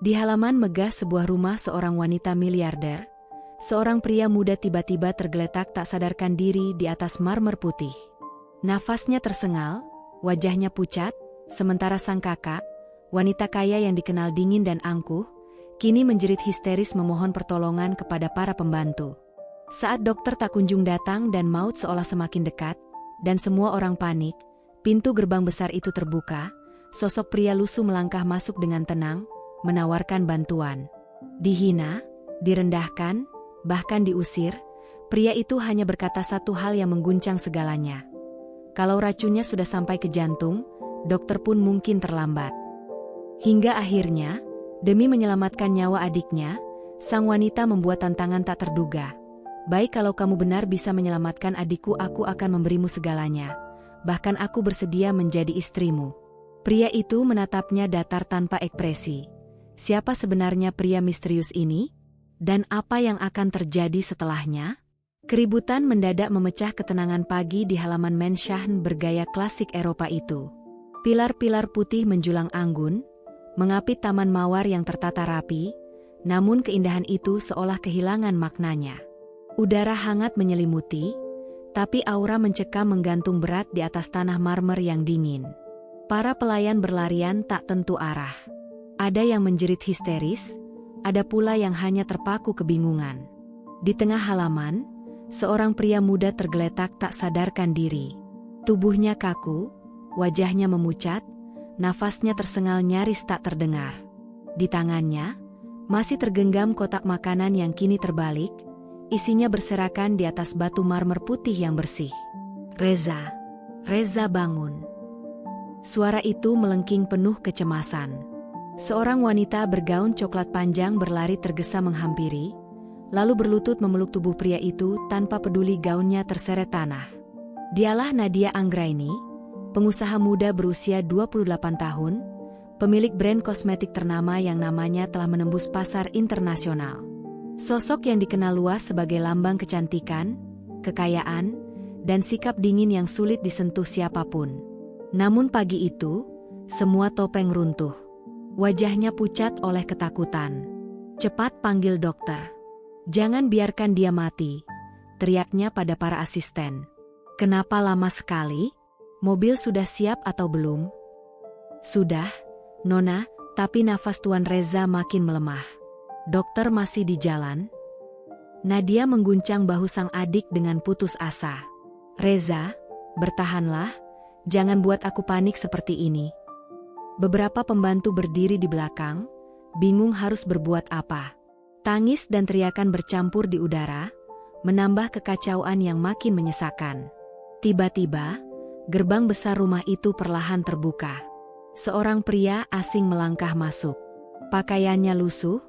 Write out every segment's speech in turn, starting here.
Di halaman megah sebuah rumah seorang wanita miliarder, seorang pria muda tiba-tiba tergeletak tak sadarkan diri di atas marmer putih. Nafasnya tersengal, wajahnya pucat, sementara sang kakak, wanita kaya yang dikenal dingin dan angkuh, kini menjerit histeris memohon pertolongan kepada para pembantu. Saat dokter tak kunjung datang dan maut seolah semakin dekat, dan semua orang panik, pintu gerbang besar itu terbuka, sosok pria lusuh melangkah masuk dengan tenang, menawarkan bantuan. Dihina, direndahkan, bahkan diusir, pria itu hanya berkata satu hal yang mengguncang segalanya. Kalau racunnya sudah sampai ke jantung, dokter pun mungkin terlambat. Hingga akhirnya, demi menyelamatkan nyawa adiknya, sang wanita membuat tantangan tak terduga. Baik, kalau kamu benar bisa menyelamatkan adikku, aku akan memberimu segalanya. Bahkan aku bersedia menjadi istrimu. Pria itu menatapnya datar tanpa ekspresi. Siapa sebenarnya pria misterius ini? Dan apa yang akan terjadi setelahnya? Keributan mendadak memecah ketenangan pagi di halaman Mansion bergaya klasik Eropa itu. Pilar-pilar putih menjulang anggun, mengapit taman mawar yang tertata rapi, namun keindahan itu seolah kehilangan maknanya. Udara hangat menyelimuti, tapi aura mencekam menggantung berat di atas tanah marmer yang dingin. Para pelayan berlarian tak tentu arah. Ada yang menjerit histeris, ada pula yang hanya terpaku kebingungan. Di tengah halaman, seorang pria muda tergeletak tak sadarkan diri. Tubuhnya kaku, wajahnya memucat, nafasnya tersengal nyaris tak terdengar. Di tangannya, masih tergenggam kotak makanan yang kini terbalik, isinya berserakan di atas batu marmer putih yang bersih. Reza, Reza bangun. Suara itu melengking penuh kecemasan. Seorang wanita bergaun coklat panjang berlari tergesa menghampiri, lalu berlutut memeluk tubuh pria itu tanpa peduli gaunnya terseret tanah. Dialah Nadia Anggraini, pengusaha muda berusia 28 tahun, pemilik brand kosmetik ternama yang namanya telah menembus pasar internasional. Sosok yang dikenal luas sebagai lambang kecantikan, kekayaan, dan sikap dingin yang sulit disentuh siapapun. Namun pagi itu, semua topeng runtuh. Wajahnya pucat oleh ketakutan. "Cepat panggil dokter. Jangan biarkan dia mati," teriaknya pada para asisten. "Kenapa lama sekali? Mobil sudah siap atau belum?" "Sudah, Nona," tapi nafas Tuan Reza makin melemah. "Dokter masih di jalan?" Nadia mengguncang bahu sang adik dengan putus asa. "Reza, bertahanlah, jangan buat aku panik seperti ini." Beberapa pembantu berdiri di belakang, bingung harus berbuat apa. Tangis dan teriakan bercampur di udara, menambah kekacauan yang makin menyesakan. Tiba-tiba, gerbang besar rumah itu perlahan terbuka. Seorang pria asing melangkah masuk. Pakaiannya lusuh,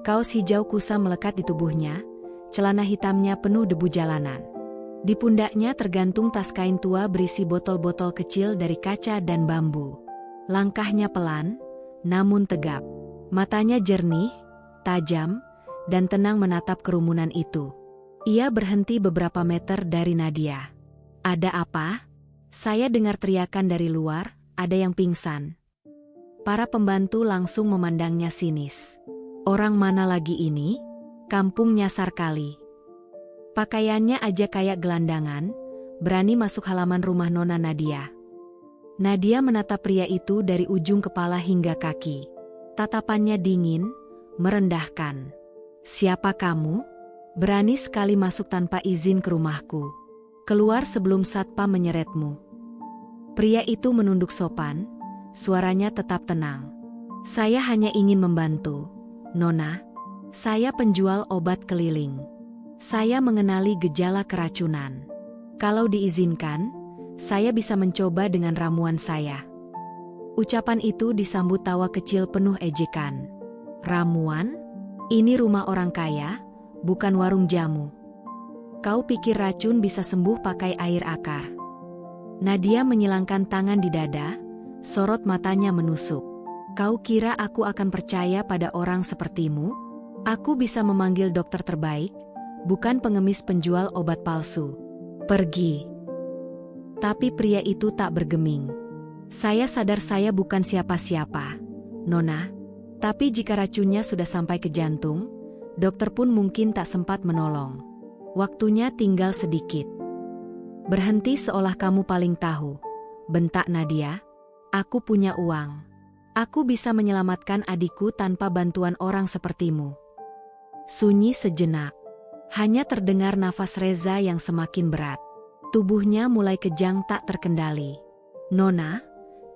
kaos hijau kusam melekat di tubuhnya, celana hitamnya penuh debu jalanan. Di pundaknya tergantung tas kain tua berisi botol-botol kecil dari kaca dan bambu. Langkahnya pelan, namun tegap. Matanya jernih, tajam, dan tenang menatap kerumunan itu. Ia berhenti beberapa meter dari Nadia. "Ada apa?" "Saya dengar teriakan dari luar, ada yang pingsan." Para pembantu langsung memandangnya sinis. "Orang mana lagi ini? Kampung nyasar kali." Pakaiannya aja kayak gelandangan, berani masuk halaman rumah Nona Nadia. Nadia menatap pria itu dari ujung kepala hingga kaki. Tatapannya dingin, merendahkan. "Siapa kamu? Berani sekali masuk tanpa izin ke rumahku. Keluar sebelum satpam menyeretmu." Pria itu menunduk sopan, suaranya tetap tenang. "Saya hanya ingin membantu, Nona. Saya penjual obat keliling. Saya mengenali gejala keracunan. Kalau diizinkan, saya bisa mencoba dengan ramuan saya." Ucapan itu disambut tawa kecil penuh ejekan. "Ramuan? Ini rumah orang kaya, bukan warung jamu. Kau pikir racun bisa sembuh pakai air akar?" Nadia menyilangkan tangan di dada, sorot matanya menusuk. "Kau kira aku akan percaya pada orang sepertimu? Aku bisa memanggil dokter terbaik, bukan pengemis penjual obat palsu. Pergi." Tapi pria itu tak bergeming. "Saya sadar saya bukan siapa-siapa, Nona. Tapi jika racunnya sudah sampai ke jantung, dokter pun mungkin tak sempat menolong. Waktunya tinggal sedikit. Berhenti seolah kamu paling tahu, bentak Nadia. Aku punya uang. Aku bisa menyelamatkan adikku tanpa bantuan orang sepertimu. Sunyi sejenak. Hanya terdengar nafas Reza yang semakin berat. Tubuhnya mulai kejang tak terkendali. "Nona!"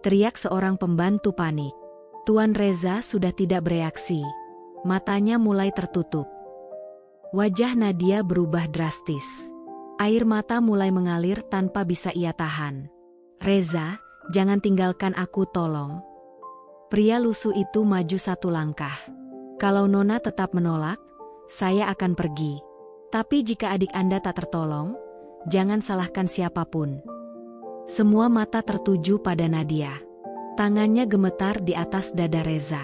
teriak seorang pembantu panik. Tuan Reza sudah tidak bereaksi. Matanya mulai tertutup. Wajah Nadia berubah drastis. Air mata mulai mengalir tanpa bisa ia tahan. "Reza, jangan tinggalkan aku, tolong." Pria lusuh itu maju satu langkah. "Kalau Nona tetap menolak, saya akan pergi. Tapi jika adik Anda tak tertolong, jangan salahkan siapapun." Semua mata tertuju pada Nadia. Tangannya gemetar di atas dada Reza.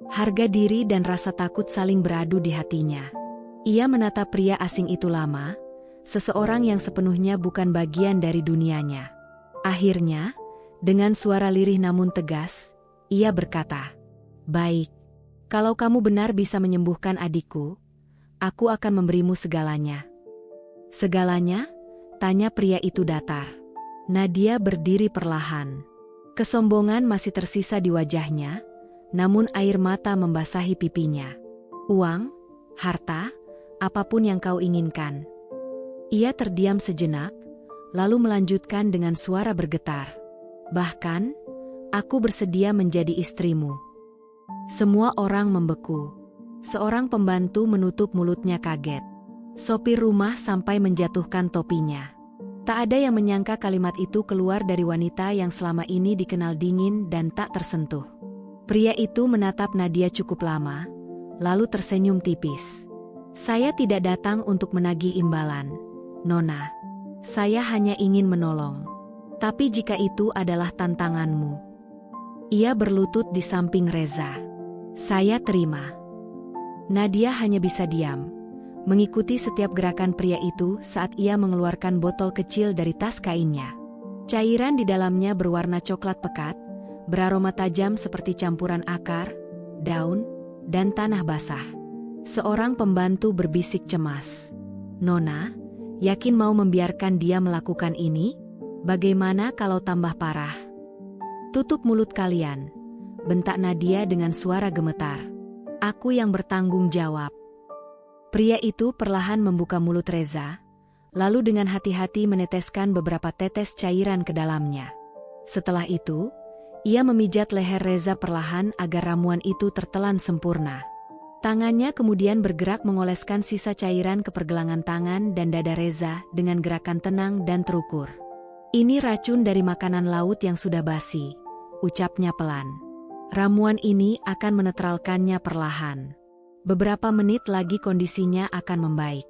Harga diri dan rasa takut saling beradu di hatinya. Ia menatap pria asing itu lama, seseorang yang sepenuhnya bukan bagian dari dunianya. Akhirnya, dengan suara lirih namun tegas, ia berkata, "Baik, kalau kamu benar bisa menyembuhkan adikku, aku akan memberimu segalanya." "Segalanya?" tanya pria itu datar. Nadia berdiri perlahan. Kesombongan masih tersisa di wajahnya, namun air mata membasahi pipinya. "Uang, harta, apapun yang kau inginkan." Ia terdiam sejenak, lalu melanjutkan dengan suara bergetar. "Bahkan, aku bersedia menjadi istrimu." Semua orang membeku. Seorang pembantu menutup mulutnya kaget. Sopir rumah sampai menjatuhkan topinya. Tak ada yang menyangka kalimat itu keluar dari wanita yang selama ini dikenal dingin dan tak tersentuh. Pria itu menatap Nadia cukup lama, lalu tersenyum tipis. "Saya tidak datang untuk menagih imbalan, Nona. Saya hanya ingin menolong. Tapi jika itu adalah tantanganmu." Ia berlutut di samping Reza. "Saya terima." Nadia hanya bisa diam, mengikuti setiap gerakan pria itu saat ia mengeluarkan botol kecil dari tas kainnya. Cairan di dalamnya berwarna coklat pekat, beraroma tajam seperti campuran akar, daun, dan tanah basah. Seorang pembantu berbisik cemas. "Nona, yakin mau membiarkan dia melakukan ini? Bagaimana kalau tambah parah?" "Tutup mulut kalian," bentak Nadia dengan suara gemetar. "Aku yang bertanggung jawab." Pria itu perlahan membuka mulut Reza, lalu dengan hati-hati meneteskan beberapa tetes cairan ke dalamnya. Setelah itu, ia memijat leher Reza perlahan agar ramuan itu tertelan sempurna. Tangannya kemudian bergerak mengoleskan sisa cairan ke pergelangan tangan dan dada Reza dengan gerakan tenang dan terukur. "Ini racun dari makanan laut yang sudah basi," ucapnya pelan. "Ramuan ini akan menetralkannya perlahan. Beberapa menit lagi kondisinya akan membaik.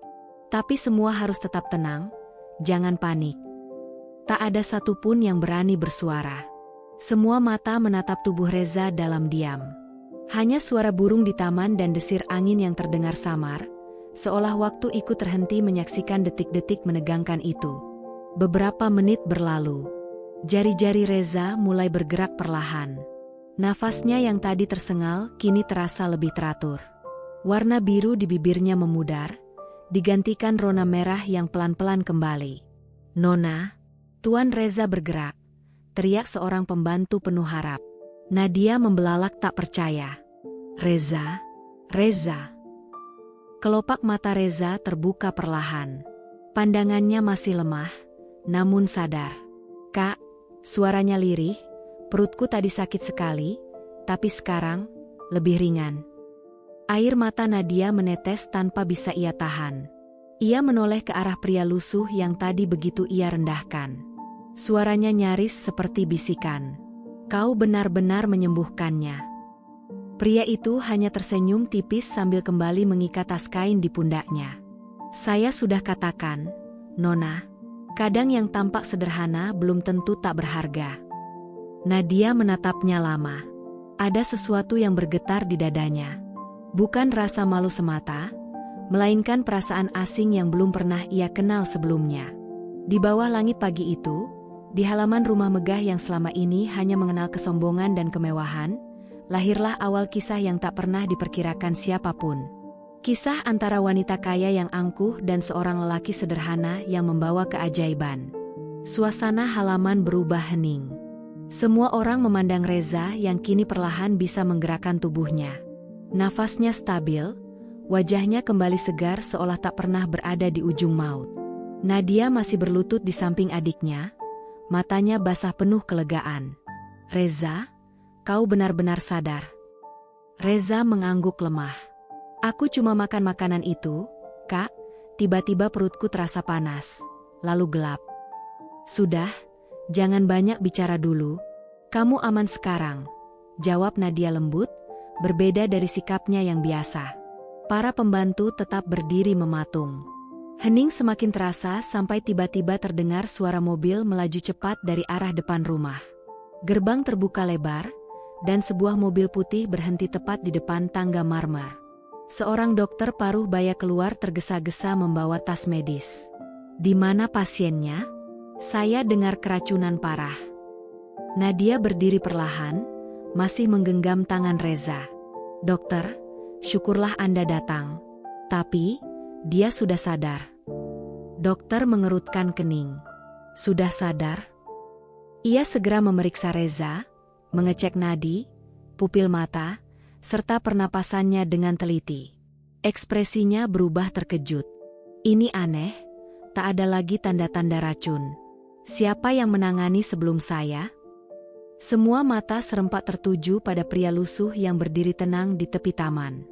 Tapi semua harus tetap tenang, jangan panik." Tak ada satupun yang berani bersuara. Semua mata menatap tubuh Reza dalam diam. Hanya suara burung di taman dan desir angin yang terdengar samar, seolah waktu ikut terhenti menyaksikan detik-detik menegangkan itu. Beberapa menit berlalu. Jari-jari Reza mulai bergerak perlahan. Nafasnya yang tadi tersengal kini terasa lebih teratur. Warna biru di bibirnya memudar, digantikan rona merah yang pelan-pelan kembali. "Nona!" Tuan Reza bergerak, teriak seorang pembantu penuh harap. Nadia membelalak tak percaya. "Reza! Reza!" Kelopak mata Reza terbuka perlahan. Pandangannya masih lemah, namun sadar. "Kak," suaranya lirih, "perutku tadi sakit sekali, tapi sekarang lebih ringan." Air mata Nadia menetes tanpa bisa ia tahan. Ia menoleh ke arah pria lusuh yang tadi begitu ia rendahkan. Suaranya nyaris seperti bisikan. "Kau benar-benar menyembuhkannya." Pria itu hanya tersenyum tipis sambil kembali mengikat tas kain di pundaknya. "Saya sudah katakan, Nona, kadang yang tampak sederhana belum tentu tak berharga." Nadia menatapnya lama. Ada sesuatu yang bergetar di dadanya. Bukan rasa malu semata, melainkan perasaan asing yang belum pernah ia kenal sebelumnya. Di bawah langit pagi itu, di halaman rumah megah yang selama ini hanya mengenal kesombongan dan kemewahan, lahirlah awal kisah yang tak pernah diperkirakan siapapun. Kisah antara wanita kaya yang angkuh dan seorang lelaki sederhana yang membawa keajaiban. Suasana halaman berubah hening. Semua orang memandang Reza yang kini perlahan bisa menggerakkan tubuhnya. Nafasnya stabil, wajahnya kembali segar seolah tak pernah berada di ujung maut. Nadia masih berlutut di samping adiknya, matanya basah penuh kelegaan. "Reza, kau benar-benar sadar?" Reza mengangguk lemah. "Aku cuma makan makanan itu, Kak." Tiba-tiba perutku terasa panas, lalu gelap. "Sudah, jangan banyak bicara dulu. Kamu aman sekarang," jawab Nadia lembut, berbeda dari sikapnya yang biasa. Para pembantu tetap berdiri mematung. Hening semakin terasa sampai tiba-tiba terdengar suara mobil melaju cepat dari arah depan rumah. Gerbang terbuka lebar, dan sebuah mobil putih berhenti tepat di depan tangga marmer. Seorang dokter paruh baya keluar tergesa-gesa membawa tas medis. "Di mana pasiennya? Saya dengar keracunan parah." Nadia berdiri perlahan, masih menggenggam tangan Reza. "Dokter, syukurlah Anda datang. Tapi, dia sudah sadar." Dokter mengerutkan kening. "Sudah sadar?" Ia segera memeriksa Reza, mengecek nadi, pupil mata, serta pernapasannya dengan teliti. Ekspresinya berubah terkejut. "Ini aneh, tak ada lagi tanda-tanda racun. Siapa yang menangani sebelum saya?" Semua mata serempak tertuju pada pria lusuh yang berdiri tenang di tepi taman.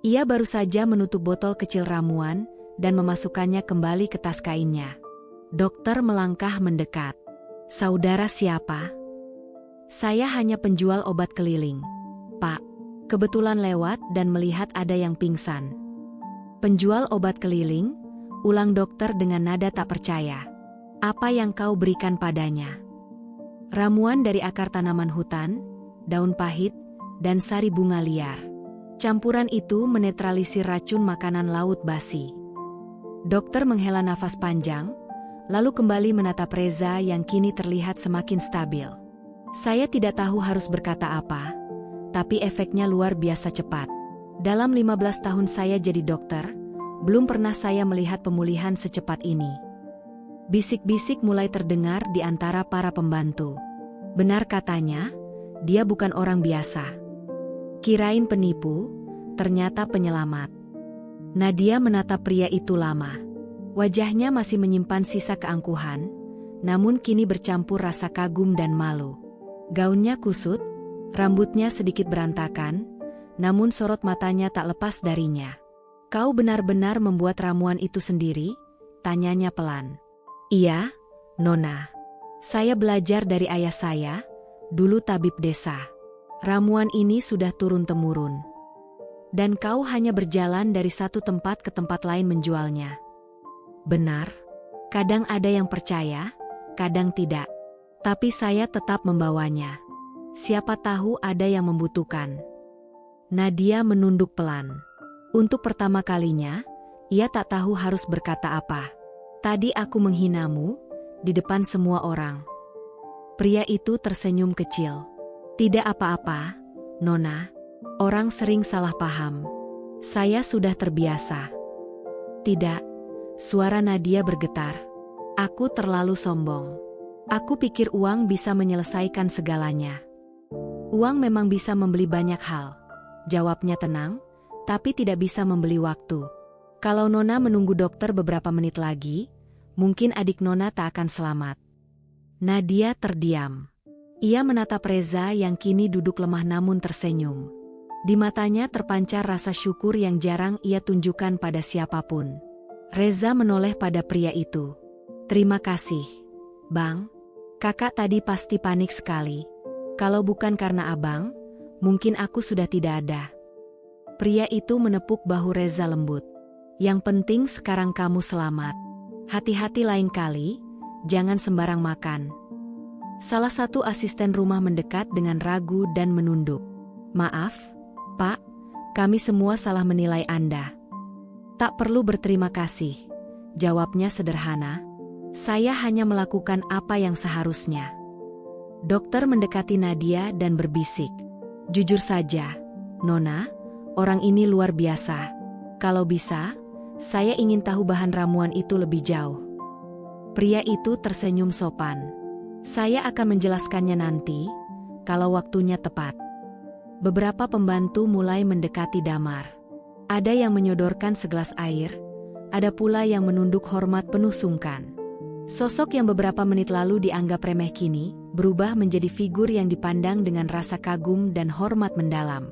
Ia baru saja menutup botol kecil ramuan dan memasukkannya kembali ke tas kainnya. Dokter melangkah mendekat. "Saudara siapa?" "Saya hanya penjual obat keliling, Pak. Kebetulan lewat dan melihat ada yang pingsan." "Penjual obat keliling?" ulang dokter dengan nada tak percaya. "Apa yang kau berikan padanya?" "Ramuan dari akar tanaman hutan, daun pahit, dan sari bunga liar. Campuran itu menetralisir racun makanan laut basi." Dokter menghela nafas panjang, lalu kembali menatap Reza yang kini terlihat semakin stabil. "Saya tidak tahu harus berkata apa, tapi efeknya luar biasa cepat. Dalam 15 tahun saya jadi dokter, belum pernah saya melihat pemulihan secepat ini." Bisik-bisik mulai terdengar di antara para pembantu. Benar katanya, dia bukan orang biasa. Kirain penipu, ternyata penyelamat. Nadia menatap pria itu lama. Wajahnya masih menyimpan sisa keangkuhan, namun kini bercampur rasa kagum dan malu. Gaunnya kusut, rambutnya sedikit berantakan, namun sorot matanya tak lepas darinya. "Kau benar-benar membuat ramuan itu sendiri?" tanyanya pelan. "Iya, Nona. Saya belajar dari ayah saya, dulu tabib desa. Ramuan ini sudah turun-temurun. Dan kau hanya berjalan dari satu tempat ke tempat lain menjualnya." "Benar. Kadang ada yang percaya, kadang tidak. Tapi saya tetap membawanya. Siapa tahu ada yang membutuhkan." Nadia menunduk pelan. Untuk pertama kalinya, ia tak tahu harus berkata apa. "Tadi aku menghinamu, di depan semua orang." Pria itu tersenyum kecil. "Tidak apa-apa, Nona. Orang sering salah paham. Saya sudah terbiasa." "Tidak," suara Nadia bergetar. "Aku terlalu sombong. Aku pikir uang bisa menyelesaikan segalanya." "Uang memang bisa membeli banyak hal," jawabnya tenang, "tapi tidak bisa membeli waktu. Kalau Nona menunggu dokter beberapa menit lagi, mungkin adik Nona tak akan selamat." Nadia terdiam. Ia menatap Reza yang kini duduk lemah namun tersenyum. Di matanya terpancar rasa syukur yang jarang ia tunjukkan pada siapapun. Reza menoleh pada pria itu. "Terima kasih, Bang. Kakak tadi pasti panik sekali. Kalau bukan karena abang, mungkin aku sudah tidak ada." Pria itu menepuk bahu Reza lembut. "Yang penting sekarang kamu selamat. Hati-hati lain kali, jangan sembarang makan." Salah satu asisten rumah mendekat dengan ragu dan menunduk. "Maaf, Pak, kami semua salah menilai Anda." "Tak perlu berterima kasih," jawabnya sederhana. "Saya hanya melakukan apa yang seharusnya." Dokter mendekati Nadia dan berbisik. Jujur saja, Nona, orang ini luar biasa. Kalau bisa, saya ingin tahu bahan ramuan itu lebih jauh. Pria itu tersenyum sopan. Saya akan menjelaskannya nanti, kalau waktunya tepat. Beberapa pembantu mulai mendekati Damar. Ada yang menyodorkan segelas air, ada pula yang menunduk hormat penuh sungkan. Sosok yang beberapa menit lalu dianggap remeh kini, berubah menjadi figur yang dipandang dengan rasa kagum dan hormat mendalam.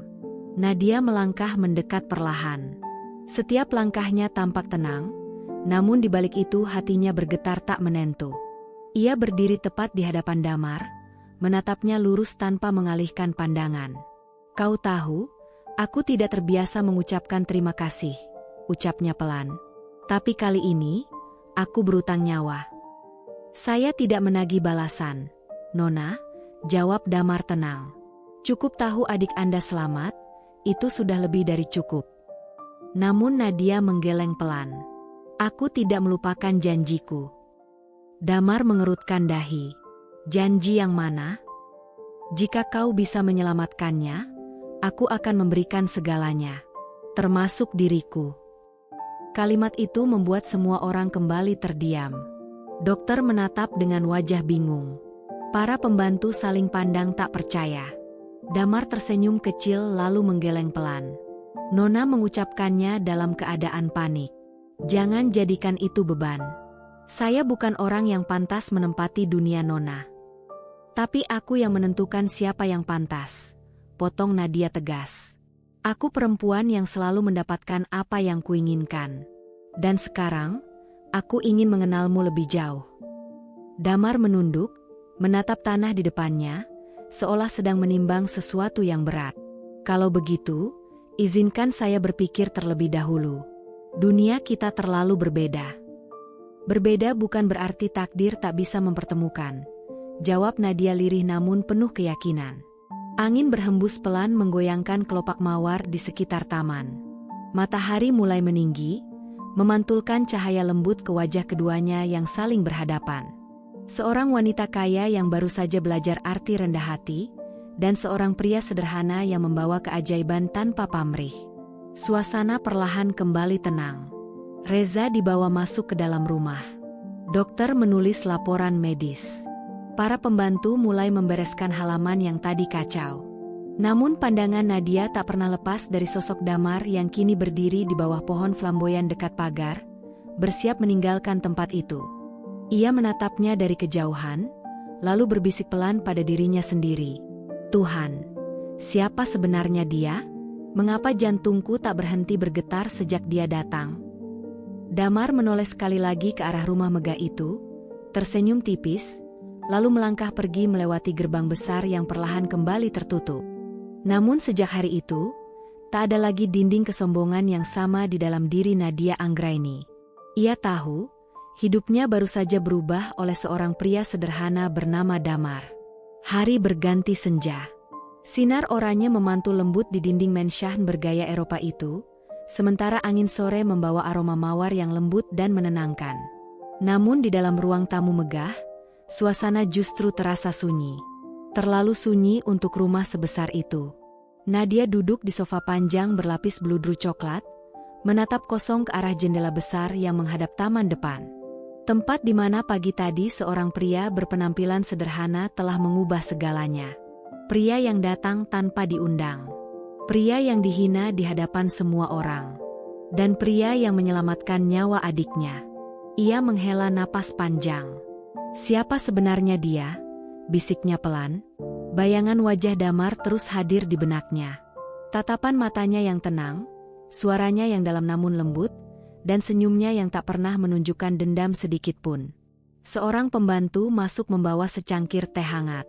Nadia melangkah mendekat perlahan. Setiap langkahnya tampak tenang, namun di balik itu hatinya bergetar tak menentu. Ia berdiri tepat di hadapan Damar, menatapnya lurus tanpa mengalihkan pandangan. Kau tahu, aku tidak terbiasa mengucapkan terima kasih, ucapnya pelan. Tapi kali ini, aku berutang nyawa. Saya tidak menagih balasan, Nona, jawab Damar tenang. Cukup tahu adik Anda selamat, itu sudah lebih dari cukup. Namun Nadia menggeleng pelan. Aku tidak melupakan janjiku. Damar mengerutkan dahi. Janji yang mana? Jika kau bisa menyelamatkannya, aku akan memberikan segalanya, termasuk diriku. Kalimat itu membuat semua orang kembali terdiam. Dokter menatap dengan wajah bingung. Para pembantu saling pandang tak percaya. Damar tersenyum kecil lalu menggeleng pelan. Nona mengucapkannya dalam keadaan panik. Jangan jadikan itu beban. Saya bukan orang yang pantas menempati dunia Nona. Tapi aku yang menentukan siapa yang pantas, potong Nadia tegas. Aku perempuan yang selalu mendapatkan apa yang kuinginkan. Dan sekarang, aku ingin mengenalmu lebih jauh. Damar menunduk, menatap tanah di depannya, seolah sedang menimbang sesuatu yang berat. Kalau begitu, izinkan saya berpikir terlebih dahulu. Dunia kita terlalu berbeda. Berbeda bukan berarti takdir tak bisa mempertemukan, jawab Nadia lirih namun penuh keyakinan. Angin berhembus pelan menggoyangkan kelopak mawar di sekitar taman. Matahari mulai meninggi, memantulkan cahaya lembut ke wajah keduanya yang saling berhadapan. Seorang wanita kaya yang baru saja belajar arti rendah hati, dan seorang pria sederhana yang membawa keajaiban tanpa pamrih. Suasana perlahan kembali tenang. Reza dibawa masuk ke dalam rumah. Dokter menulis laporan medis. Para pembantu mulai membereskan halaman yang tadi kacau. Namun pandangan Nadia tak pernah lepas dari sosok Damar yang kini berdiri di bawah pohon flamboyan dekat pagar, bersiap meninggalkan tempat itu. Ia menatapnya dari kejauhan, lalu berbisik pelan pada dirinya sendiri. Tuhan, siapa sebenarnya dia? Mengapa jantungku tak berhenti bergetar sejak dia datang? Damar menoleh sekali lagi ke arah rumah megah itu, tersenyum tipis, lalu melangkah pergi melewati gerbang besar yang perlahan kembali tertutup. Namun sejak hari itu, tak ada lagi dinding kesombongan yang sama di dalam diri Nadia Anggraini. Ia tahu, hidupnya baru saja berubah oleh seorang pria sederhana bernama Damar. Hari berganti senja. Sinar oranye memantul lembut di dinding mensyahn bergaya Eropa itu, sementara angin sore membawa aroma mawar yang lembut dan menenangkan. Namun di dalam ruang tamu megah, suasana justru terasa sunyi. Terlalu sunyi untuk rumah sebesar itu. Nadia duduk di sofa panjang berlapis beludru coklat, menatap kosong ke arah jendela besar yang menghadap taman depan. Tempat di mana pagi tadi seorang pria berpenampilan sederhana telah mengubah segalanya. Pria yang datang tanpa diundang. Pria yang dihina di hadapan semua orang. Dan pria yang menyelamatkan nyawa adiknya. Ia menghela napas panjang. Siapa sebenarnya dia? Bisiknya pelan. Bayangan wajah Damar terus hadir di benaknya. Tatapan matanya yang tenang, suaranya yang dalam namun lembut, dan senyumnya yang tak pernah menunjukkan dendam sedikit pun. Seorang pembantu masuk membawa secangkir teh hangat.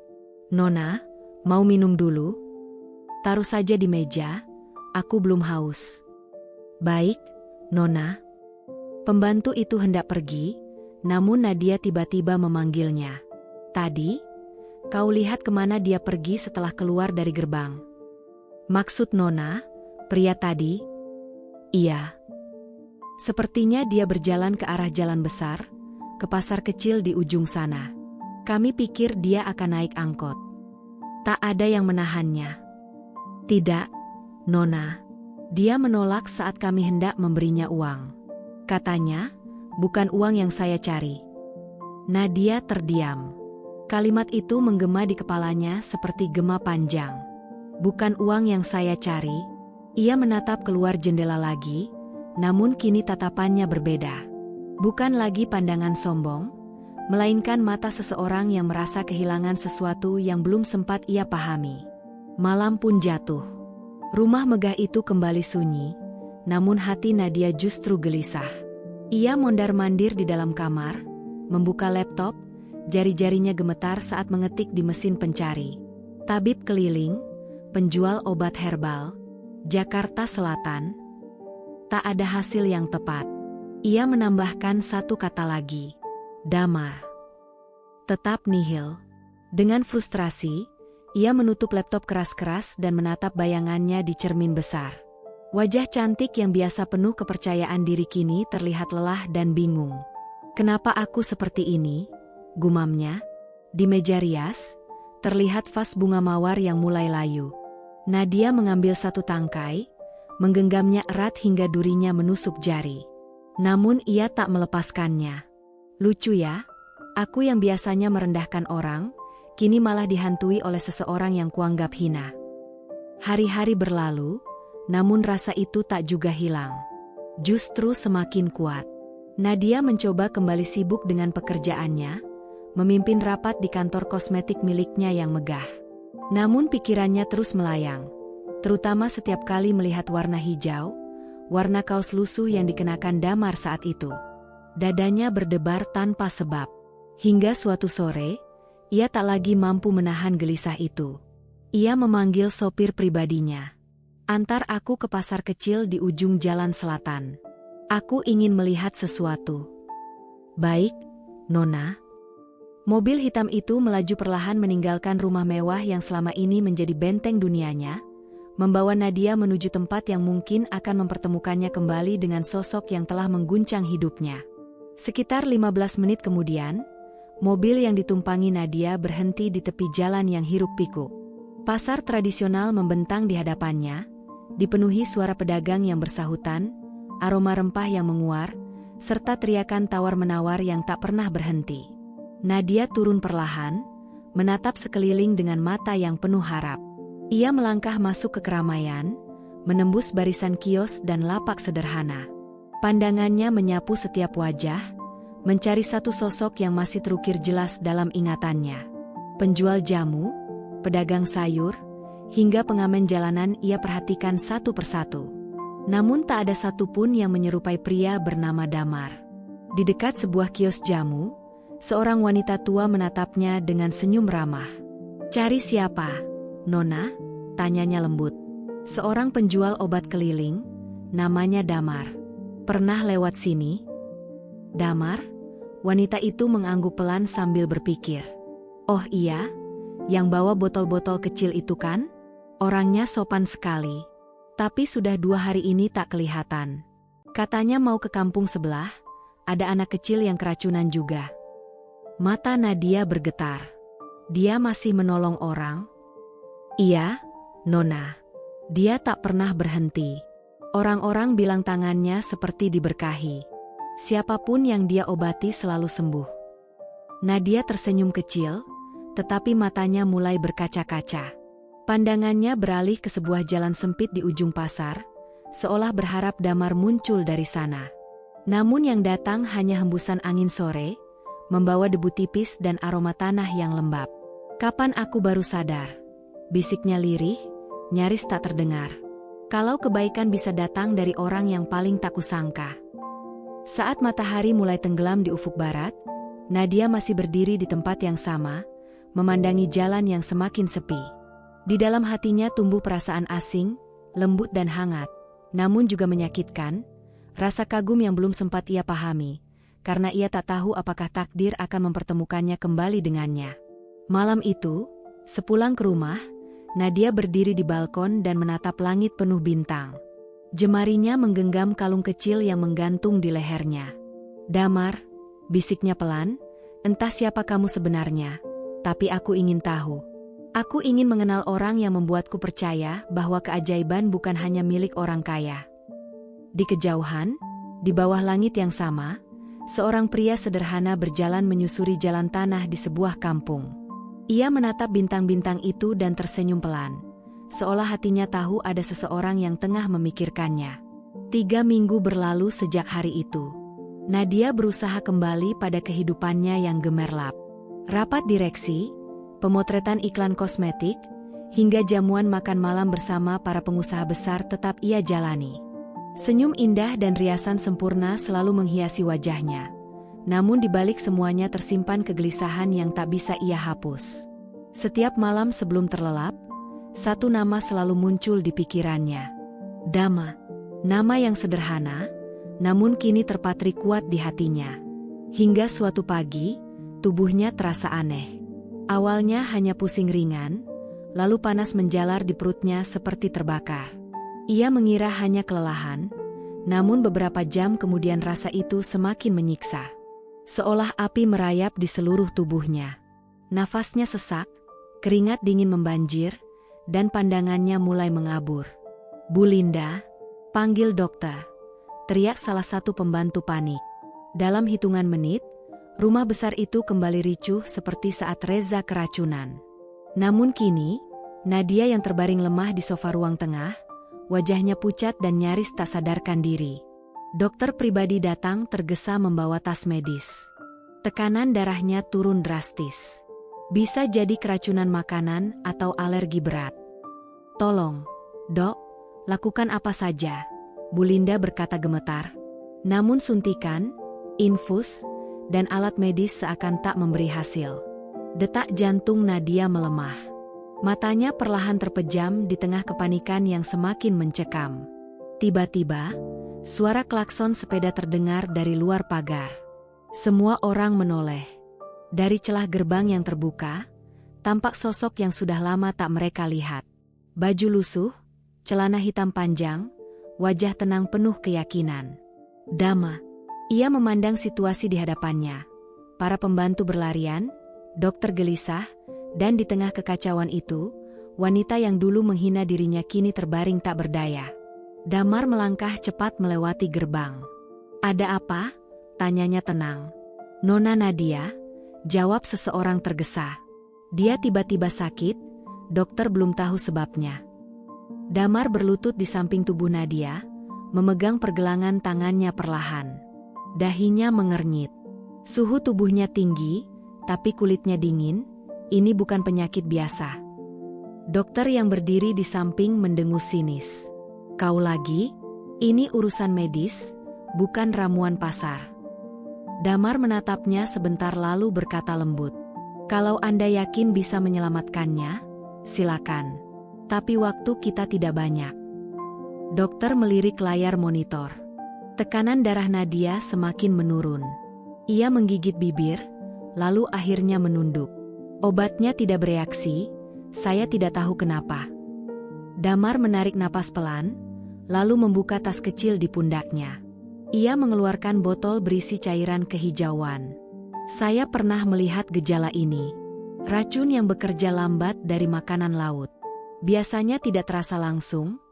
Nona, mau minum dulu? Taruh saja di meja, aku belum haus. Baik, Nona. Pembantu itu hendak pergi, namun Nadia tiba-tiba memanggilnya. Tadi, kau lihat kemana dia pergi setelah keluar dari gerbang? Maksud Nona, pria tadi? Iya. Sepertinya dia berjalan ke arah jalan besar, ke pasar kecil di ujung sana. Kami pikir dia akan naik angkot. Tak ada yang menahannya. Tidak, Nona. Dia menolak saat kami hendak memberinya uang. Katanya, bukan uang yang saya cari. Nadia terdiam. Kalimat itu menggema di kepalanya seperti gema panjang. Bukan uang yang saya cari. Ia menatap keluar jendela lagi, namun kini tatapannya berbeda. Bukan lagi pandangan sombong, melainkan mata seseorang yang merasa kehilangan sesuatu yang belum sempat ia pahami. Malam pun jatuh. Rumah megah itu kembali sunyi, namun hati Nadia justru gelisah. Ia mondar-mandir di dalam kamar, membuka laptop, jari-jarinya gemetar saat mengetik di mesin pencari. Tabib keliling, penjual obat herbal, Jakarta Selatan. Tak ada hasil yang tepat. Ia menambahkan satu kata lagi. Damar. Tetap nihil. Dengan frustrasi, ia menutup laptop keras-keras dan menatap bayangannya di cermin besar. Wajah cantik yang biasa penuh kepercayaan diri kini terlihat lelah dan bingung. Kenapa aku seperti ini? Gumamnya. Di meja rias, terlihat vas bunga mawar yang mulai layu. Nadia mengambil satu tangkai, menggenggamnya erat hingga durinya menusuk jari. Namun ia tak melepaskannya. Lucu ya, aku yang biasanya merendahkan orang, kini malah dihantui oleh seseorang yang kuanggap hina. Hari-hari berlalu, namun rasa itu tak juga hilang. Justru semakin kuat. Nadia mencoba kembali sibuk dengan pekerjaannya, memimpin rapat di kantor kosmetik miliknya yang megah. Namun pikirannya terus melayang, terutama setiap kali melihat warna hijau, warna kaos lusuh yang dikenakan Damar saat itu. Dadanya berdebar tanpa sebab. Hingga suatu sore, ia tak lagi mampu menahan gelisah itu. Ia memanggil sopir pribadinya. Antar aku ke pasar kecil di ujung jalan selatan. Aku ingin melihat sesuatu. Baik, Nona. Mobil hitam itu melaju perlahan meninggalkan rumah mewah yang selama ini menjadi benteng dunianya, membawa Nadia menuju tempat yang mungkin akan mempertemukannya kembali dengan sosok yang telah mengguncang hidupnya. Sekitar 15 menit kemudian, mobil yang ditumpangi Nadia berhenti di tepi jalan yang hiruk-pikuk. Pasar tradisional membentang di hadapannya, dipenuhi suara pedagang yang bersahutan, aroma rempah yang menguar, serta teriakan tawar-menawar yang tak pernah berhenti. Nadia turun perlahan, menatap sekeliling dengan mata yang penuh harap. Ia melangkah masuk ke keramaian, menembus barisan kios dan lapak sederhana. Pandangannya menyapu setiap wajah, mencari satu sosok yang masih terukir jelas dalam ingatannya. Penjual jamu, pedagang sayur, hingga pengamen jalanan ia perhatikan satu persatu. Namun tak ada satupun yang menyerupai pria bernama Damar. Di dekat sebuah kios jamu, seorang wanita tua menatapnya dengan senyum ramah. "Cari siapa, Nona?" tanyanya lembut. "Seorang penjual obat keliling, namanya Damar. Pernah lewat sini?" "Damar?" Wanita itu mengangguk pelan sambil berpikir. "Oh iya, yang bawa botol-botol kecil itu kan? Orangnya sopan sekali. Tapi sudah 2 hari ini tak kelihatan. Katanya mau ke kampung sebelah, ada anak kecil yang keracunan juga." Mata Nadia bergetar. Dia masih menolong orang? "Iya, Nona." Dia tak pernah berhenti. Orang-orang bilang tangannya seperti diberkahi. Siapapun yang dia obati selalu sembuh. Nadia tersenyum kecil, tetapi matanya mulai berkaca-kaca. Pandangannya beralih ke sebuah jalan sempit di ujung pasar, seolah berharap Damar muncul dari sana. Namun yang datang hanya hembusan angin sore, membawa debu tipis dan aroma tanah yang lembab. "Kapan aku baru sadar?" bisiknya lirih, nyaris tak terdengar. "Kalau kebaikan bisa datang dari orang yang paling tak kusangka." Saat matahari mulai tenggelam di ufuk barat, Nadia masih berdiri di tempat yang sama, memandangi jalan yang semakin sepi. Di dalam hatinya tumbuh perasaan asing, lembut dan hangat, namun juga menyakitkan, rasa kagum yang belum sempat ia pahami, karena ia tak tahu apakah takdir akan mempertemukannya kembali dengannya. Malam itu, sepulang ke rumah, Nadia berdiri di balkon dan menatap langit penuh bintang. Jemarinya menggenggam kalung kecil yang menggantung di lehernya. "Damar," bisiknya pelan, "entah siapa kamu sebenarnya, tapi aku ingin tahu. Aku ingin mengenal orang yang membuatku percaya bahwa keajaiban bukan hanya milik orang kaya. Di kejauhan, di bawah langit yang sama, seorang pria sederhana berjalan menyusuri jalan tanah di sebuah kampung. Ia menatap bintang-bintang itu dan tersenyum pelan, seolah hatinya tahu ada seseorang yang tengah memikirkannya. 3 minggu berlalu sejak hari itu. Nadia berusaha kembali pada kehidupannya yang gemerlap. Rapat direksi, pemotretan iklan kosmetik, hingga jamuan makan malam bersama para pengusaha besar tetap ia jalani. Senyum indah dan riasan sempurna selalu menghiasi wajahnya. Namun di balik semuanya tersimpan kegelisahan yang tak bisa ia hapus. Setiap malam sebelum terlelap, satu nama selalu muncul di pikirannya. Dama. Nama yang sederhana, namun kini terpatri kuat di hatinya. Hingga suatu pagi, tubuhnya terasa aneh. Awalnya hanya pusing ringan, lalu panas menjalar di perutnya seperti terbakar. Ia mengira hanya kelelahan, namun beberapa jam kemudian rasa itu semakin menyiksa. Seolah api merayap di seluruh tubuhnya. Nafasnya sesak, keringat dingin membanjir, dan pandangannya mulai mengabur. "Bu Linda, panggil dokter," teriak salah satu pembantu panik. Dalam hitungan menit, rumah besar itu kembali ricuh seperti saat Reza keracunan. Namun kini, Nadia yang terbaring lemah di sofa ruang tengah, wajahnya pucat dan nyaris tak sadarkan diri. Dokter pribadi datang tergesa membawa tas medis. Tekanan darahnya turun drastis. Bisa jadi keracunan makanan atau alergi berat. "Tolong, Dok, lakukan apa saja," Bu Linda berkata gemetar. Namun suntikan, infus, dan alat medis seakan tak memberi hasil. Detak jantung Nadia melemah. Matanya perlahan terpejam di tengah kepanikan yang semakin mencekam. Tiba-tiba, suara klakson sepeda terdengar dari luar pagar. Semua orang menoleh. Dari celah gerbang yang terbuka, tampak sosok yang sudah lama tak mereka lihat. Baju lusuh, celana hitam panjang, wajah tenang penuh keyakinan. Dama. Ia memandang situasi di hadapannya. Para pembantu berlarian, dokter gelisah, dan di tengah kekacauan itu, wanita yang dulu menghina dirinya kini terbaring tak berdaya. Damar melangkah cepat melewati gerbang. "Ada apa?" tanyanya tenang. "Nona Nadia," jawab seseorang tergesa. "Dia tiba-tiba sakit, dokter belum tahu sebabnya." Damar berlutut di samping tubuh Nadia, memegang pergelangan tangannya perlahan. Dahinya mengernyit. Suhu tubuhnya tinggi, tapi kulitnya dingin. Ini bukan penyakit biasa. Dokter yang berdiri di samping mendengus sinis. "Kau lagi? Ini urusan medis, bukan ramuan pasar." Damar menatapnya sebentar lalu berkata lembut. "Kalau Anda yakin bisa menyelamatkannya, silakan. Tapi waktu kita tidak banyak." Dokter melirik layar monitor. Tekanan darah Nadia semakin menurun. Ia menggigit bibir, lalu akhirnya menunduk. "Obatnya tidak bereaksi, saya tidak tahu kenapa." Damar menarik napas pelan, lalu membuka tas kecil di pundaknya. Ia mengeluarkan botol berisi cairan kehijauan. "Saya pernah melihat gejala ini. Racun yang bekerja lambat dari makanan laut. Biasanya tidak terasa langsung,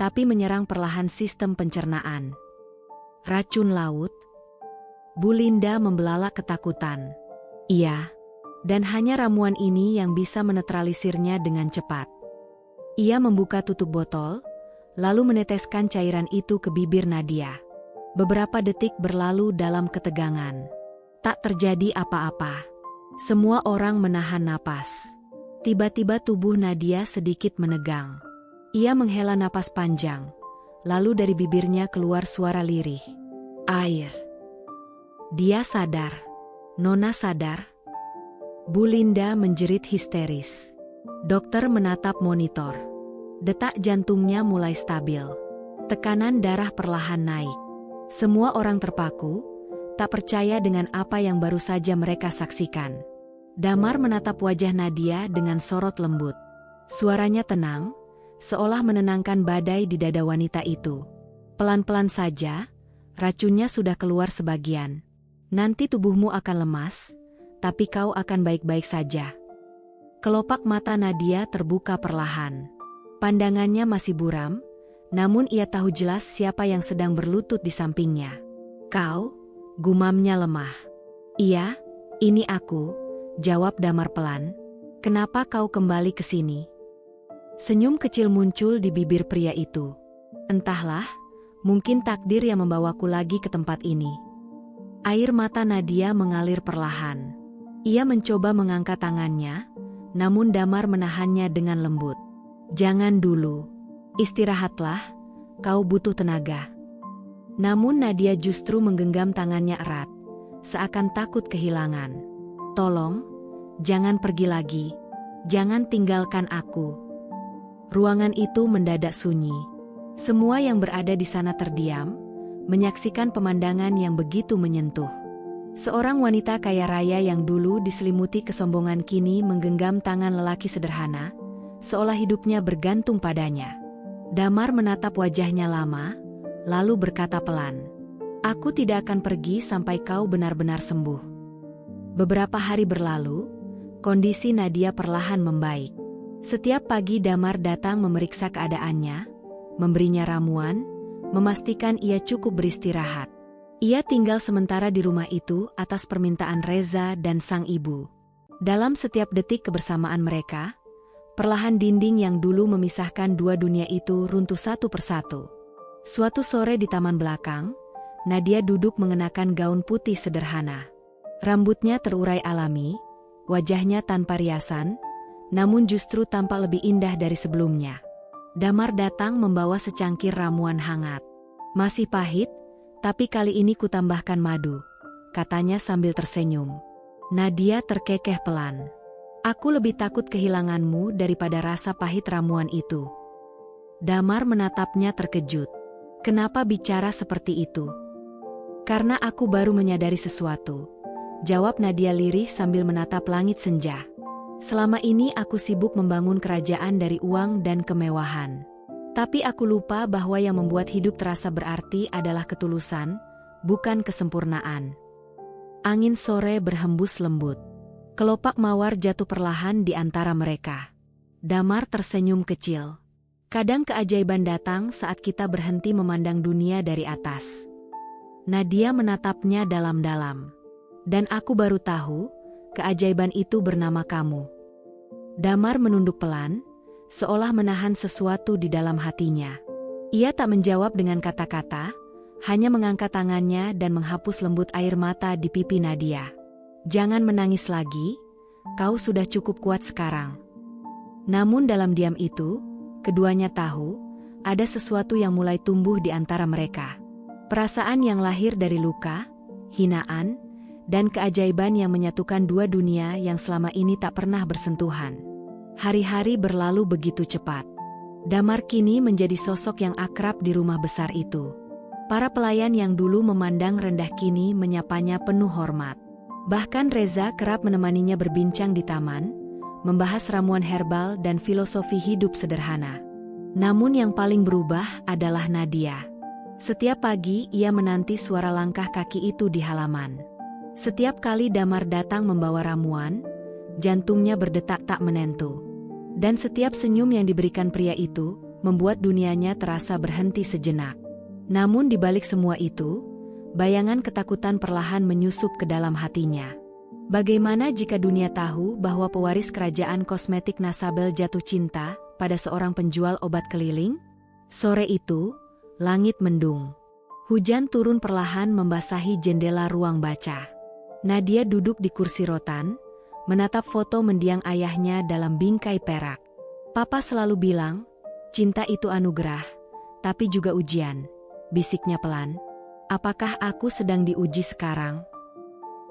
tapi menyerang perlahan sistem pencernaan." "Racun laut?" Bu Linda membelalak ketakutan. "Iya, dan hanya ramuan ini yang bisa menetralisirnya dengan cepat." Ia membuka tutup botol, lalu meneteskan cairan itu ke bibir Nadia. Beberapa detik berlalu dalam ketegangan. Tak terjadi apa-apa. Semua orang menahan napas. Tiba-tiba tubuh Nadia sedikit menegang. Ia menghela napas panjang. Lalu dari bibirnya keluar suara lirih. "Air." "Dia sadar. Nona sadar." Bu Linda menjerit histeris. Dokter menatap monitor. Detak jantungnya mulai stabil. Tekanan darah perlahan naik. Semua orang terpaku, tak percaya dengan apa yang baru saja mereka saksikan. Damar menatap wajah Nadia dengan sorot lembut. Suaranya tenang, seolah menenangkan badai di dada wanita itu. "Pelan-pelan saja, racunnya sudah keluar sebagian. Nanti tubuhmu akan lemas, tapi kau akan baik-baik saja." Kelopak mata Nadia terbuka perlahan. Pandangannya masih buram, namun ia tahu jelas siapa yang sedang berlutut di sampingnya. "Kau?" gumamnya lemah. "Iya, ini aku," jawab Damar pelan. "Kenapa kau kembali ke sini?" Senyum kecil muncul di bibir pria itu. "Entahlah, mungkin takdir yang membawaku lagi ke tempat ini." Air mata Nadia mengalir perlahan. Ia mencoba mengangkat tangannya, namun Damar menahannya dengan lembut. "Jangan dulu. Istirahatlah, kau butuh tenaga." Namun Nadia justru menggenggam tangannya erat, seakan takut kehilangan. "Tolong, jangan pergi lagi. Jangan tinggalkan aku." Ruangan itu mendadak sunyi. Semua yang berada di sana terdiam, menyaksikan pemandangan yang begitu menyentuh. Seorang wanita kaya raya yang dulu diselimuti kesombongan kini menggenggam tangan lelaki sederhana, seolah hidupnya bergantung padanya. Damar menatap wajahnya lama, lalu berkata pelan, "Aku tidak akan pergi sampai kau benar-benar sembuh." Beberapa hari berlalu, kondisi Nadia perlahan membaik. Setiap pagi Damar datang memeriksa keadaannya, memberinya ramuan, memastikan ia cukup beristirahat. Ia tinggal sementara di rumah itu atas permintaan Reza dan sang ibu. Dalam setiap detik kebersamaan mereka, perlahan dinding yang dulu memisahkan dua dunia itu runtuh satu persatu. Suatu sore di taman belakang, Nadia duduk mengenakan gaun putih sederhana. Rambutnya terurai alami, wajahnya tanpa riasan, namun justru tampak lebih indah dari sebelumnya. Damar datang membawa secangkir ramuan hangat. "Masih pahit, tapi kali ini kutambahkan madu," katanya sambil tersenyum. Nadia terkekeh pelan. "Aku lebih takut kehilanganmu daripada rasa pahit ramuan itu." Damar menatapnya terkejut. "Kenapa bicara seperti itu?" "Karena aku baru menyadari sesuatu," jawab Nadia lirih sambil menatap langit senja. "Selama ini aku sibuk membangun kerajaan dari uang dan kemewahan. Tapi aku lupa bahwa yang membuat hidup terasa berarti adalah ketulusan, bukan kesempurnaan." Angin sore berhembus lembut. Kelopak mawar jatuh perlahan di antara mereka. Damar tersenyum kecil. "Kadang keajaiban datang saat kita berhenti memandang dunia dari atas." Nadia menatapnya dalam-dalam. "Dan aku baru tahu, keajaiban itu bernama kamu." Damar menunduk pelan, seolah menahan sesuatu di dalam hatinya. Ia tak menjawab dengan kata-kata, hanya mengangkat tangannya dan menghapus lembut air mata di pipi Nadia. "Jangan menangis lagi, kau sudah cukup kuat sekarang." Namun dalam diam itu, keduanya tahu, ada sesuatu yang mulai tumbuh di antara mereka. Perasaan yang lahir dari luka, hinaan, dan keajaiban yang menyatukan dua dunia yang selama ini tak pernah bersentuhan. Hari-hari berlalu begitu cepat. Damar kini menjadi sosok yang akrab di rumah besar itu. Para pelayan yang dulu memandang rendah kini menyapanya penuh hormat. Bahkan Reza kerap menemaninya berbincang di taman, membahas ramuan herbal dan filosofi hidup sederhana. Namun yang paling berubah adalah Nadia. Setiap pagi ia menanti suara langkah kaki itu di halaman. Setiap kali Damar datang membawa ramuan, jantungnya berdetak tak menentu. Dan setiap senyum yang diberikan pria itu, membuat dunianya terasa berhenti sejenak. Namun di balik semua itu, bayangan ketakutan perlahan menyusup ke dalam hatinya. Bagaimana jika dunia tahu bahwa pewaris kerajaan kosmetik Nasabel jatuh cinta pada seorang penjual obat keliling? Sore itu, langit mendung. Hujan turun perlahan membasahi jendela ruang baca. Nadia duduk di kursi rotan, menatap foto mendiang ayahnya dalam bingkai perak. "Papa selalu bilang, cinta itu anugerah, tapi juga ujian," bisiknya pelan. "Apakah aku sedang diuji sekarang?"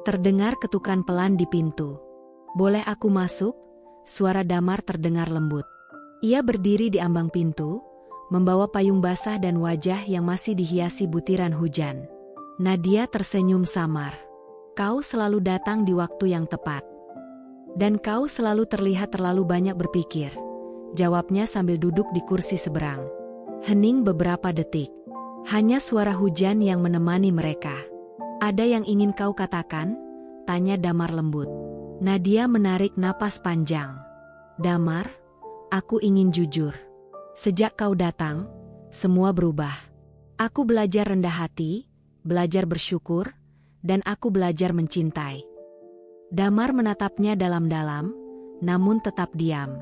Terdengar ketukan pelan di pintu. "Boleh aku masuk?" Suara Damar terdengar lembut. Ia berdiri di ambang pintu, membawa payung basah dan wajah yang masih dihiasi butiran hujan. Nadia tersenyum samar. "Kau selalu datang di waktu yang tepat. Dan kau selalu terlihat terlalu banyak berpikir," jawabnya sambil duduk di kursi seberang. Hening beberapa detik. Hanya suara hujan yang menemani mereka. "Ada yang ingin kau katakan?" tanya Damar lembut. Nadia menarik napas panjang. Damar, aku ingin jujur. Sejak kau datang, semua berubah. Aku belajar rendah hati, belajar bersyukur, dan aku belajar mencintai. Damar menatapnya dalam-dalam, namun tetap diam.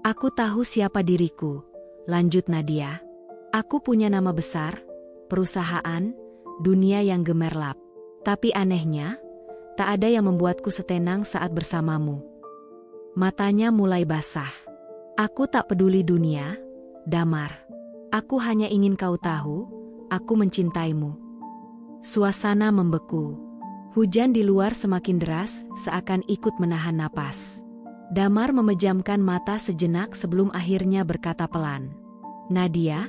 Aku tahu siapa diriku, lanjut Nadia. Aku punya nama besar, perusahaan, dunia yang gemerlap. Tapi anehnya, tak ada yang membuatku setenang saat bersamamu. Matanya mulai basah. Aku tak peduli dunia, Damar. Aku hanya ingin kau tahu, aku mencintaimu. Suasana membeku. Hujan di luar semakin deras, seakan ikut menahan napas. Damar memejamkan mata sejenak sebelum akhirnya berkata pelan. Nadia,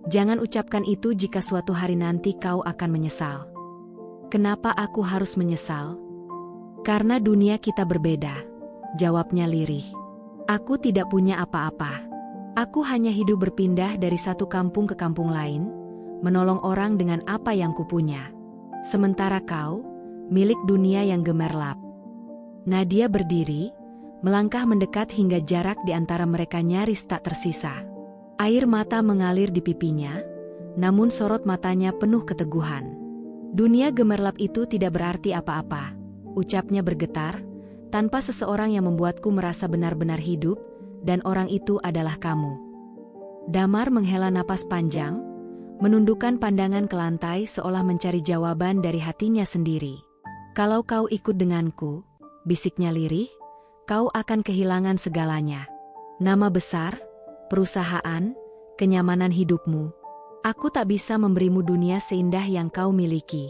jangan ucapkan itu jika suatu hari nanti kau akan menyesal. Kenapa aku harus menyesal? Karena dunia kita berbeda, jawabnya lirih. Aku tidak punya apa-apa. Aku hanya hidup berpindah dari satu kampung ke kampung lain, menolong orang dengan apa yang kupunya. Sementara kau, milik dunia yang gemerlap. Nadia berdiri, melangkah mendekat hingga jarak di antara mereka nyaris tak tersisa. Air mata mengalir di pipinya, namun sorot matanya penuh keteguhan. Dunia gemerlap itu tidak berarti apa-apa, ucapnya bergetar, tanpa seseorang yang membuatku merasa benar-benar hidup, dan orang itu adalah kamu. Damar menghela napas panjang, menundukkan pandangan ke lantai seolah mencari jawaban dari hatinya sendiri. Kalau kau ikut denganku, bisiknya lirih, kau akan kehilangan segalanya. Nama besar, perusahaan, kenyamanan hidupmu. Aku tak bisa memberimu dunia seindah yang kau miliki.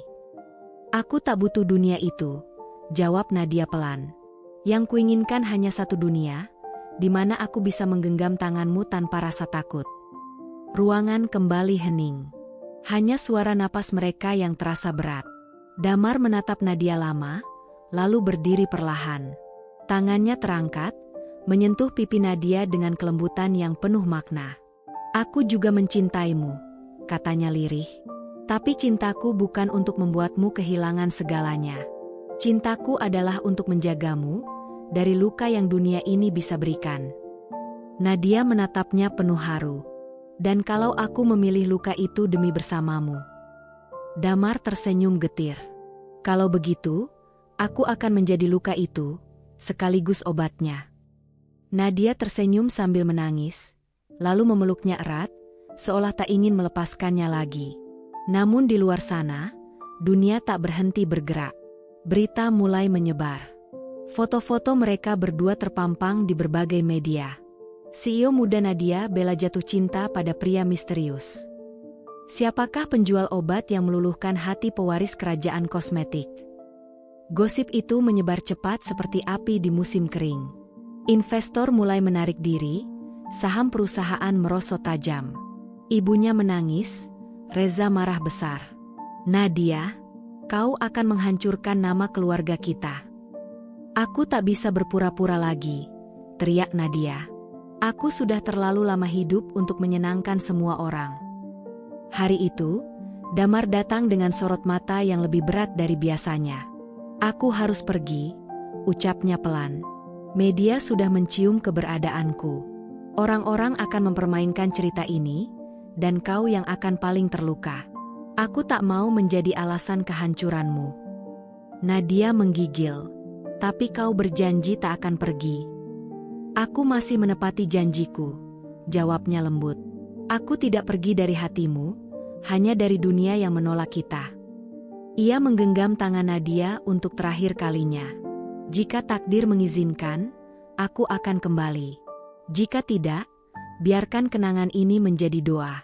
Aku tak butuh dunia itu, jawab Nadia pelan. Yang kuinginkan hanya satu dunia, di mana aku bisa menggenggam tanganmu tanpa rasa takut. Ruangan kembali hening. Hanya suara napas mereka yang terasa berat. Damar menatap Nadia lama, lalu berdiri perlahan. Tangannya terangkat, menyentuh pipi Nadia dengan kelembutan yang penuh makna. Aku juga mencintaimu, katanya lirih. Tapi cintaku bukan untuk membuatmu kehilangan segalanya. Cintaku adalah untuk menjagamu dari luka yang dunia ini bisa berikan. Nadia menatapnya penuh haru. Dan kalau aku memilih luka itu demi bersamamu? Damar tersenyum getir. Kalau begitu, aku akan menjadi luka itu, sekaligus obatnya. Nadia tersenyum sambil menangis, lalu memeluknya erat, seolah tak ingin melepaskannya lagi. Namun di luar sana, dunia tak berhenti bergerak. Berita mulai menyebar. Foto-foto mereka berdua terpampang di berbagai media. CEO muda Nadia bela jatuh cinta pada pria misterius. Siapakah penjual obat yang meluluhkan hati pewaris kerajaan kosmetik? Gosip itu menyebar cepat seperti api di musim kering. Investor mulai menarik diri, saham perusahaan merosot tajam. Ibunya menangis, Reza marah besar. Nadia, kau akan menghancurkan nama keluarga kita. Aku tak bisa berpura-pura lagi, teriak Nadia. Aku sudah terlalu lama hidup untuk menyenangkan semua orang. Hari itu, Damar datang dengan sorot mata yang lebih berat dari biasanya. Aku harus pergi, ucapnya pelan. Media sudah mencium keberadaanku. Orang-orang akan mempermainkan cerita ini, dan kau yang akan paling terluka. Aku tak mau menjadi alasan kehancuranmu. Nadia menggigil. Tapi kau berjanji tak akan pergi. Aku masih menepati janjiku, jawabnya lembut. Aku tidak pergi dari hatimu, hanya dari dunia yang menolak kita. Ia menggenggam tangan Nadia untuk terakhir kalinya. Jika takdir mengizinkan, aku akan kembali. Jika tidak, biarkan kenangan ini menjadi doa.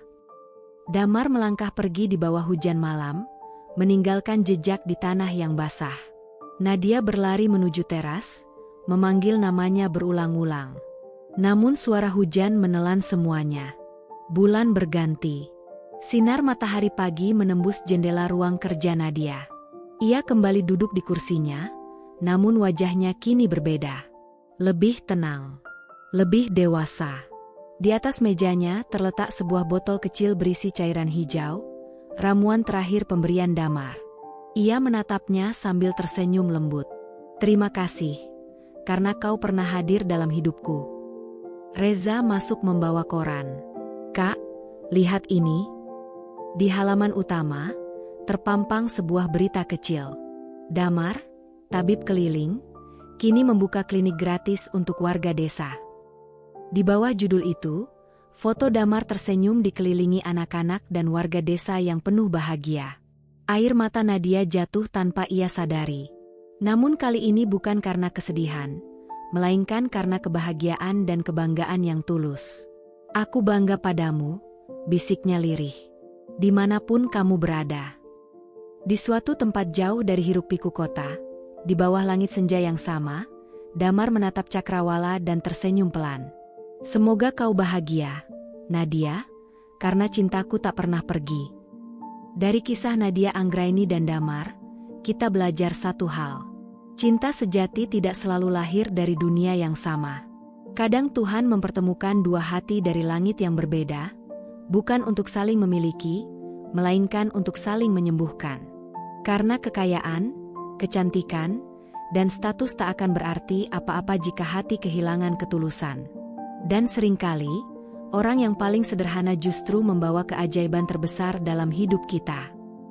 Damar melangkah pergi di bawah hujan malam, meninggalkan jejak di tanah yang basah. Nadia berlari menuju teras, memanggil namanya berulang-ulang. Namun suara hujan menelan semuanya. Bulan berganti. Sinar matahari pagi menembus jendela ruang kerja Nadia. Ia kembali duduk di kursinya, namun wajahnya kini berbeda. Lebih tenang. Lebih dewasa. Di atas mejanya terletak sebuah botol kecil berisi cairan hijau, ramuan terakhir pemberian Damar. Ia menatapnya sambil tersenyum lembut. Terima kasih. Karena kau pernah hadir dalam hidupku. Reza masuk membawa koran. "Kak, lihat ini." Di halaman utama, terpampang sebuah berita kecil. Damar, tabib keliling, kini membuka klinik gratis untuk warga desa. Di bawah judul itu, foto Damar tersenyum dikelilingi anak-anak dan warga desa yang penuh bahagia. Air mata Nadia jatuh tanpa ia sadari. Namun kali ini bukan karena kesedihan, melainkan karena kebahagiaan dan kebanggaan yang tulus. "Aku bangga padamu," bisiknya lirih. "Dimanapun kamu berada." Di suatu tempat jauh dari hiruk-pikuk kota, di bawah langit senja yang sama, Damar menatap Cakrawala dan tersenyum pelan. "Semoga kau bahagia, Nadia, karena cintaku tak pernah pergi." Dari kisah Nadia Anggraini dan Damar, kita belajar satu hal. Cinta sejati tidak selalu lahir dari dunia yang sama. Kadang Tuhan mempertemukan dua hati dari langit yang berbeda, bukan untuk saling memiliki, melainkan untuk saling menyembuhkan. Karena kekayaan, kecantikan, dan status tak akan berarti apa-apa jika hati kehilangan ketulusan. Dan seringkali, orang yang paling sederhana justru membawa keajaiban terbesar dalam hidup kita.